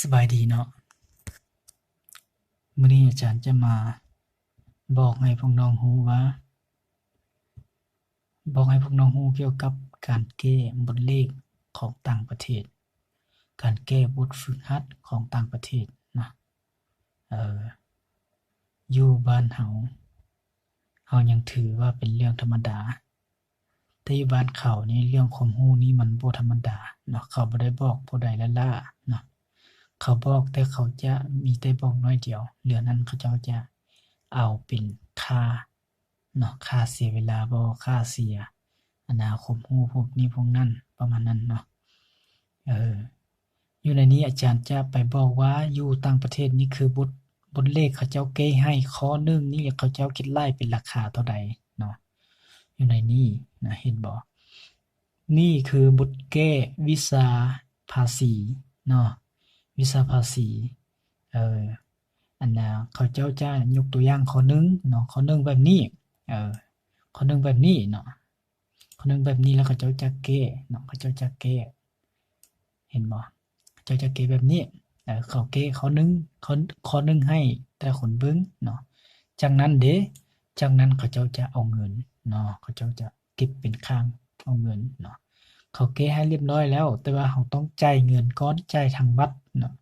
สบายดีเนาะมื้อนี้อาจารย์จะมาบอกให้พวกน้องรู้ว่าบอกให้พวกน้องรู้เกี่ยวกับการแก้บทเลขของต่างประเทศการแก้บทฝึกหัดของต่างประเทศนะเอ่ออยู่บ้านเฮายังถือว่าเป็นเรื่องธรรมดาแต่อยู่บ้านเขานี่เรื่องความรู้นี่มันบ่ธรรมดาเนาะเขาบ่ได้บอกผู้ใดละล่าเนาะเขาบอกแต่เขาจะมีแต่บอกน้อยเดียวเหลือนั้นเขาเจ้าจะเอาเป็นค่าเนาะค่าเสียเวลาบ่ค่าเสียอนาคมรู้พวกนี้พวกนั้นประมาณนั้นเนาะเอออยู่ในนี้อาจารย์จะไปบอกว่าอยู่ต่างประเทศนี่คือบทเลขเขาเจ้าเก้ให้ข้อหนึ่งนี่เขาเจ้าคิดไล่เป็นราคาเท่าใดเนาะอยู่ในนี้นะเห็นบ่นี่คือบทแก้วิชาภาษีเนาะวิชาภาษีเอออันน่ะเขาเจ้าจะยกตัวอย่างข้อหนึ่งเนาะข้อหนึ่งแบบนี้เออข้อหนึ่งแบบนี้เนาะข้อหนึ่งแบบนี้แล้วเขาเจ้าจะแก้เนาะเขาเจ้าจะแก้เห็นบ่เขาเจ้าจะแก้แบบนี้เขาแก้ข้อหนึ่งข้อหนึ่งให้แต่ละคนเบิ่งเนาะจากนั้นเด้จากนั้นเขาเจ้าจะเอาเงินเนาะเขาเจ้าจะเก็บเป็นข้างเอาเงินเนาะเขาแก้ให้เรียบร้อยแล้วแต่ว่าเราต้องจ่ายเงินก่อนจ่ายทางบัตรเนาะ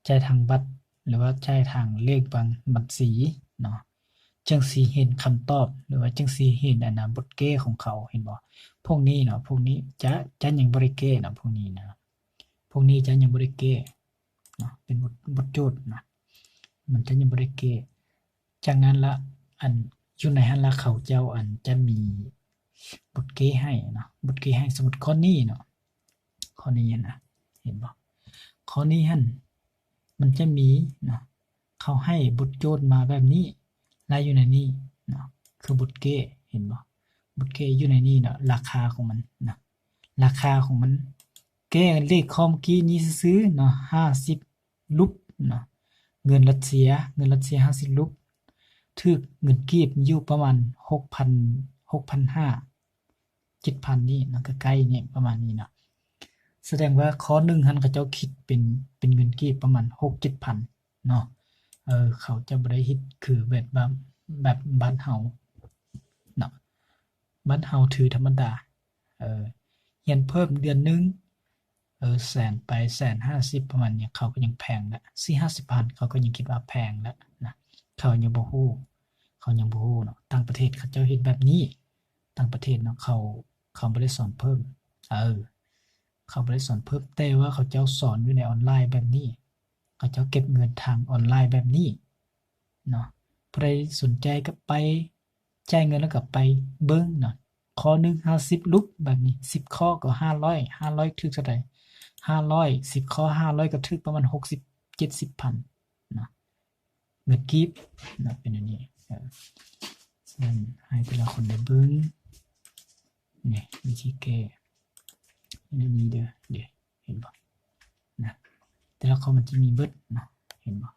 จ่ายทางบัตรหรือว่าจ่ายทางเลขบัญชีเนาะจั่งสิเห็นคำตอบหรือว่าจั่งสิเห็นอันน่ะบทแก้ของเขาเห็นบ่พวกนี้เนาะพวกนี้จะยังบ่ได้แก้เนาะพวกนี้นะพวกนี้จะยังบ่ได้แก้เนาะเป็นบทโจทย์นะมันจะยังบ่ได้แก้จากนั้นละอันอยู่ในหั้นละเขาเจ้าอันจะมีบทแก้ให้เนาะบทแก้ให้สมมุติข้อนี้เนาะข้อนี้นะเห็นบ่ข้อนี้หั่นมันจะมีเนาะเขาให้บทโจทย์มาแบบนี้และอยู่ในนี้เนาะคือบทแก้เห็นบ่บทแก้อยู่ในนี้เนาะราคาของมันนะราคาของมันแก้เลขข้อเมื่อกี้นี้ซื่อๆเนาะ50รูปเนาะเงินรัสเซีย50รูปถูกเงินกีบอยู่ประมาณ6,000 6,500 7,000นี่เนาะใกล้ๆนี่ประมาณนี้เนาะแสดงว่าข้อหนึ่งหั้นเขาเจ้าคิดเป็นเงินกีบประมาณ6-7,000เนาะเขาจะบ่ได้เฮ็ดคือแบบบ้านเฮาเนาะบ้านเฮาถือธรรมดาเรียนเพิ่มเดือนหนึ่งแสนไป150,000ประมาณนี้เขาก็ยังแพงแล้ว40-50พันเขาก็ยังคิดว่าแพงแล้วนะเขายังบ่ฮู้เนาะต่างประเทศเขาเจ้าเฮ็ดแบบนี้ต่างประเทศเนาะเขาบ่ได้สอนเพิ่มเออเขาบ่ได้สอนเพิ่มแต่ว่าเขาเจ้าสอนอยู่ในออนไลน์แบบนี้เขาเจ้าเก็บเงินทางออนไลน์แบบนี้เนาะผู้ใดสนใจก็ไปจ่ายเงินแล้วก็ไปเบิ่งเนาะข้อหนึ่ง50รูปแบบนี้10ข้อก็500ถูกเท่าใด50010ข้อ500ก็ถูกประมาณ60-70พันเนาะเงินกีบเนาะเป็นอันนี้นั่นให้แต่ละคนได้เบิ่งนี่วิธีแก้อันนี้เด้อเห็นบ่นะแต่ละข้อมันจะมีเบิดเนาะเห็นบ่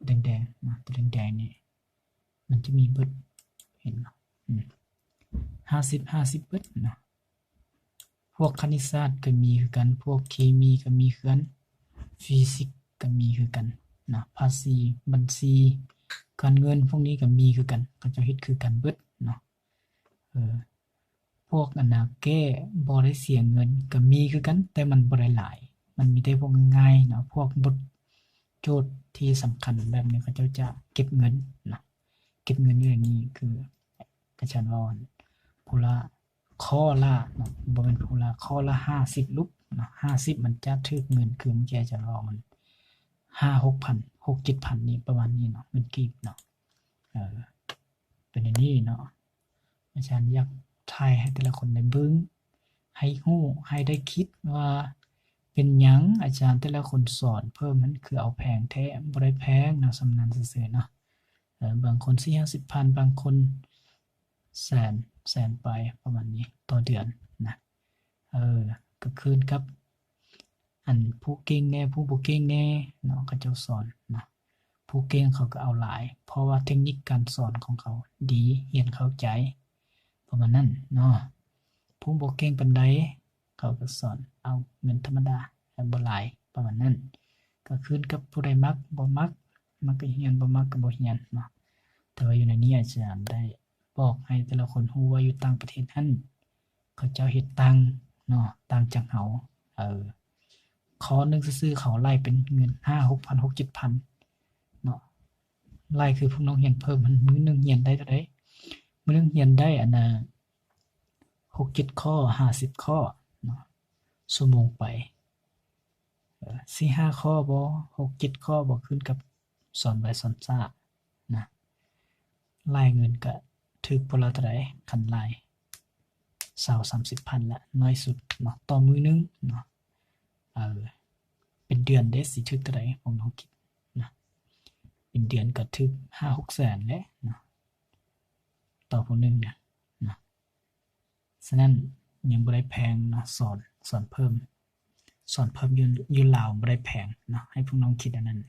แดงๆนะตัวแดงๆนี่มันจะมีเบิดเห็นบ่50เบิดเนาะพวกคณิตศาสตร์ก็มีคือกันพวกเคมีก็มีคือกันฟิสิกส์ก็มีคือกันนะภาษีบัญชีการเงินพวกนี้ก็มีคือกันเขาจะเฮ็ดคือกันเบิดเนาะพวกอันน่ะแก้บ่ได้เสียเงินก็มีคือกันแต่มันบ่ได้หลายมันมีแต่พวกง่ายๆเนาะพวกบทโจทย์ที่สำคัญแบบนี้เขาเจ้าจะเก็บเงินเนาะเก็บเงินอยู่ในนี้คืออาจารย์ว่าผู้ละข้อละเนาะบ่แม่นผู้ละข้อละ50รูปเนาะ50มันจะถูกเงินคือเมื่อกี้อาจารย์ว่ามัน5-6,000 6-7,000นี่ประมาณนี้เนาะเงินกีบเนาะเป็นอันนี้เนาะอาจารย์อยากถ่ายให้แต่ละคนได้เบิ่งให้ฮู้ให้ได้คิดว่าเป็นหยังอาจารย์แต่ละคนสอนเพิ่มนั้นคือเอาแพงแท้บ่ได้แพงเนาะส่ำนั้นซื่อๆเนาะบางคน40-50พันบางคนแสนปลายประมาณนี้ต่อเดือนนะก็คืนกับอันผู้เก่งแน่ผู้บ่เก่งแน่เนาะเขาเจ้าสอนนะผู้เก่งเขาก็เอาหลายเพราะว่าเทคนิคการสอนของเขาดีเรียนเข้าใจประมาณนั้นเนาะผู้บ่เก่งปานใดเขาก็สอนเอาเงินธรรมดา บ่หลายประมาณนั้นก็ขึ้นกับผู้ใดมักบ่มักมักก็เรียนบ่มักก็บ่เรียนเนาะแต่ว่าอยู่ในนี้อาจารย์ได้บอกให้แต่ละคนรู้ว่าอยู่ต่างประเทศนั้นเขาเจ้าเฮ็ดต่างเนาะต่างจากเฮาคอร์สนึงซื่อๆเขาไล่เป็นเงิน 5,000 6,000 7,000 เนาะไล่คือพวกน้องเรียนเพิ่มมันมื้อนึงเรียนได้เท่าใดมื้อนึงเรียนได้อันน่ะ6-7 ข้อ50ข้อเนาะชั่วโมงไป4-5 ข้อบ่6-7 ข้อบ่ขึ้นกับสอนไวสอนซ่านะรายเงินก็ถึกพุ่นละเท่าใดคันราย20-30 พันละน้อยสุดเนาะต่อมื้อนึงเนาะเป็นเดือนเด้สิถึกเท่าใดผมลองคิดนะเป็นเดือนก็ถึก 5-6 แสนแหละเนาะต่อผู้นึงเนี่ยนะฉะนั้นยังบ่ได้แพงนะสอนเพิ่มอยู่ลาวบ่ได้แพงเนาะให้พวกน้องคิดอันนั้น